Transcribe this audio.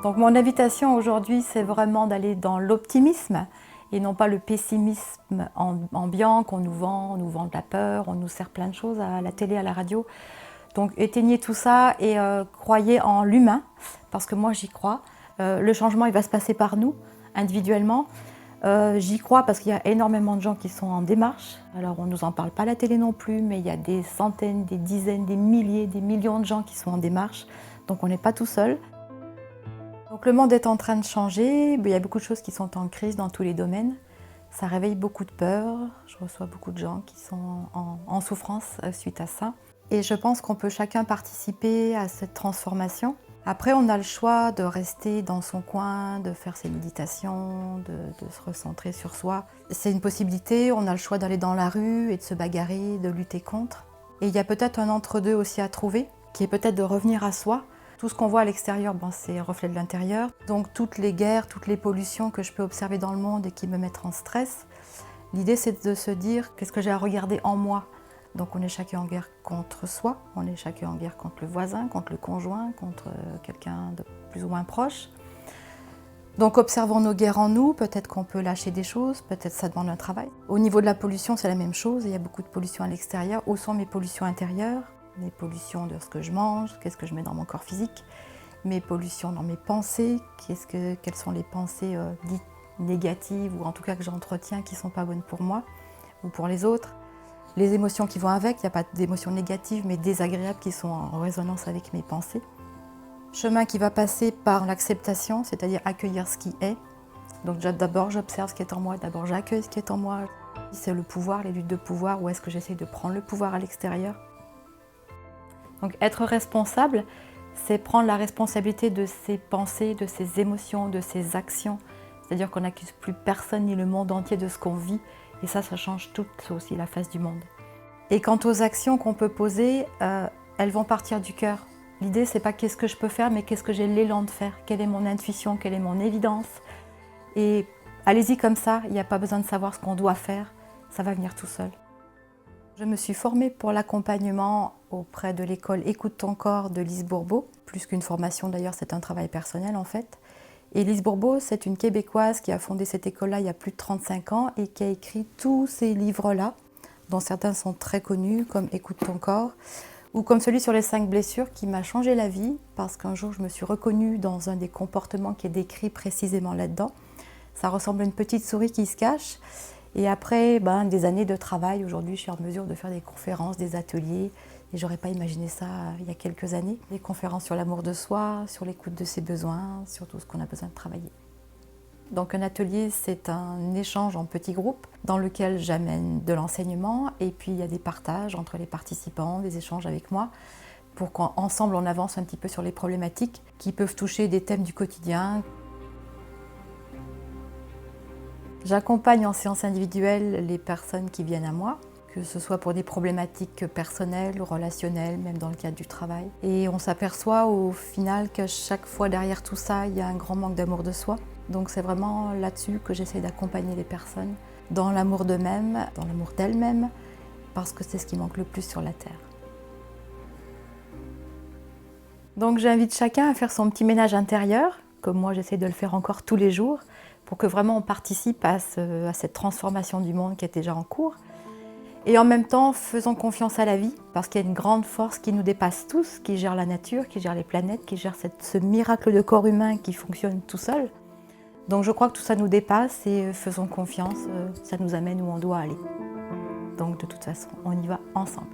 Donc mon invitation aujourd'hui, c'est vraiment d'aller dans l'optimisme et non pas le pessimisme ambiant qu'on nous vend. On nous vend de la peur, on nous sert plein de choses à la télé, à la radio. Donc éteignez tout ça et croyez en l'humain, parce que moi j'y crois. Le changement, il va se passer par nous, individuellement. J'y crois parce qu'il y a énormément de gens qui sont en démarche. Alors on ne nous en parle pas à la télé non plus, mais il y a des centaines, des dizaines, des milliers, des millions de gens qui sont en démarche. Donc on n'est pas tout seul. Donc le monde est en train de changer, il y a beaucoup de choses qui sont en crise dans tous les domaines. Ça réveille beaucoup de peur, je reçois beaucoup de gens qui sont en souffrance suite à ça. Et je pense qu'on peut chacun participer à cette transformation. Après, on a le choix de rester dans son coin, de faire ses méditations, de se recentrer sur soi. C'est une possibilité, on a le choix d'aller dans la rue et de se bagarrer, de lutter contre. Et il y a peut-être un entre-deux aussi à trouver, qui est peut-être de revenir à soi. Tout ce qu'on voit à l'extérieur, c'est reflet de l'intérieur. Donc toutes les guerres, toutes les pollutions que je peux observer dans le monde et qui me mettent en stress, l'idée c'est de se dire qu'est-ce que j'ai à regarder en moi. Donc on est chacun en guerre contre soi, on est chacun en guerre contre le voisin, contre le conjoint, contre quelqu'un de plus ou moins proche. Donc observons nos guerres en nous, peut-être qu'on peut lâcher des choses, peut-être ça demande un travail. Au niveau de la pollution, c'est la même chose, il y a beaucoup de pollution à l'extérieur. Où sont mes pollutions intérieures? Mes pollutions de ce que je mange, qu'est-ce que je mets dans mon corps physique, mes pollutions dans mes pensées, quelles sont les pensées dites négatives ou en tout cas que j'entretiens qui ne sont pas bonnes pour moi ou pour les autres. Les émotions qui vont avec, il n'y a pas d'émotions négatives mais désagréables qui sont en résonance avec mes pensées. Chemin qui va passer par l'acceptation, c'est-à-dire accueillir ce qui est. Donc d'abord j'observe ce qui est en moi, d'abord j'accueille ce qui est en moi. C'est le pouvoir, les luttes de pouvoir, ou est-ce que j'essaie de prendre le pouvoir à l'extérieur? Donc être responsable, c'est prendre la responsabilité de ses pensées, de ses émotions, de ses actions. C'est-à-dire qu'on n'accuse plus personne ni le monde entier de ce qu'on vit. Et ça change tout aussi la face du monde. Et quant aux actions qu'on peut poser, elles vont partir du cœur. L'idée, c'est pas qu'est-ce que je peux faire, mais qu'est-ce que j'ai l'élan de faire. Quelle est mon intuition, quelle est mon évidence. Et allez-y comme ça, il n'y a pas besoin de savoir ce qu'on doit faire. Ça va venir tout seul. Je me suis formée pour l'accompagnement auprès de l'école Écoute ton corps de Lise Bourbeau. Plus qu'une formation d'ailleurs, c'est un travail personnel en fait. Et Lise Bourbeau, c'est une Québécoise qui a fondé cette école-là il y a plus de 35 ans et qui a écrit tous ces livres-là, dont certains sont très connus, comme Écoute ton corps, ou comme celui sur les 5 blessures qui m'a changé la vie, parce qu'un jour je me suis reconnue dans un des comportements qui est décrit précisément là-dedans. Ça ressemble à une petite souris qui se cache. Et après des années de travail, aujourd'hui je suis en mesure de faire des conférences, des ateliers. Et je n'aurais pas imaginé ça il y a quelques années. Des conférences sur l'amour de soi, sur l'écoute de ses besoins, sur tout ce qu'on a besoin de travailler. Donc un atelier, c'est un échange en petits groupes dans lequel j'amène de l'enseignement et puis il y a des partages entre les participants, des échanges avec moi pour qu'ensemble on avance un petit peu sur les problématiques qui peuvent toucher des thèmes du quotidien. J'accompagne en séance individuelle les personnes qui viennent à moi, que ce soit pour des problématiques personnelles, relationnelles, même dans le cadre du travail. Et on s'aperçoit au final que chaque fois derrière tout ça, il y a un grand manque d'amour de soi. Donc c'est vraiment là-dessus que j'essaie d'accompagner les personnes, dans l'amour d'eux-mêmes, dans l'amour d'elles-mêmes, parce que c'est ce qui manque le plus sur la Terre. Donc j'invite chacun à faire son petit ménage intérieur, comme moi j'essaie de le faire encore tous les jours, pour que vraiment on participe à cette transformation du monde qui est déjà en cours. Et en même temps, faisons confiance à la vie, parce qu'il y a une grande force qui nous dépasse tous, qui gère la nature, qui gère les planètes, qui gère ce miracle de corps humain qui fonctionne tout seul. Donc je crois que tout ça nous dépasse et faisons confiance, ça nous amène où on doit aller. Donc de toute façon, on y va ensemble.